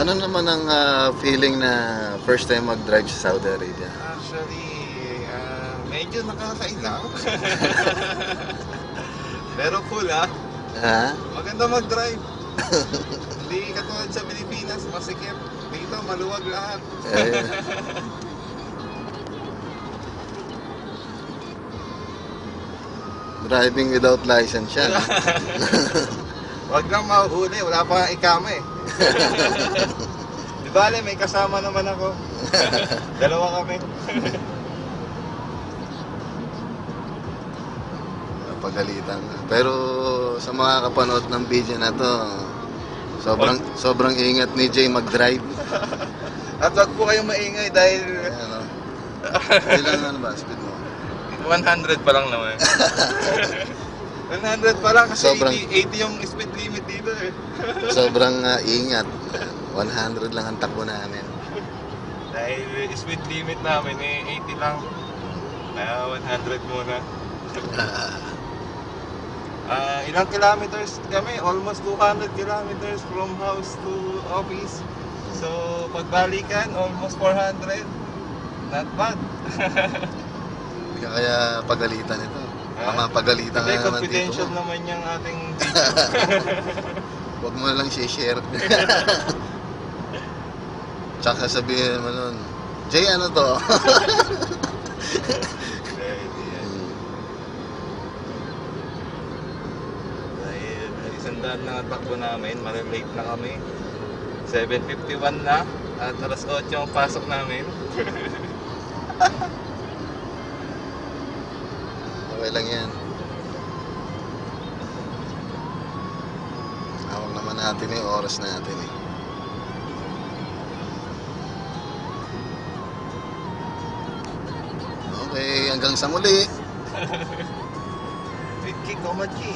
Ano naman ang feeling na first time mag-drive sa Saudi Arabia? Actually, medyo nakakailang. Pero cool Ha? Maganda mag-drive. Hindi katulad sa Pilipinas, masikip. Dito, maluwag lahat. Eh, driving without license yan. Wag lang mahuhuli, wala pa nga ikama eh. Di bale, may kasama naman ako. Dalawa kami. Pagalitan na. Pero sa mga kapanood ng video na to, sobrang ingat ni Jay mag-drive. At wag po kayong maingay dahil Ano? Ilan ano ba speed mo? 100 pa lang naman. 100 pa lang kasi Sobrang- 80 yung speed limit dito eh. Sobrang ingat. 100 lang ang takbo namin. Dahil speed limit namin eh 80 lang. Kaya 100 muna. Ilang kilometers kami? Almost 200 kilometers from house to office. So, pagbalikan, almost 400. Not bad. Kaya pagalitan ito. Pagalitan Hindi, ka naman dito confidential mo. naman yung ating video. Huwag mo lang share. Tsaka sabihin mo nun, Jay, ano to? Hindi yan. Dahil isang daan na takbo namin, malilate na kami. 7:51 na at alas 8 ang pasok namin. Okay lang yan. Hawak naman natin yung oras natin eh. Okay, hanggang sa muli. With Kiko Machi.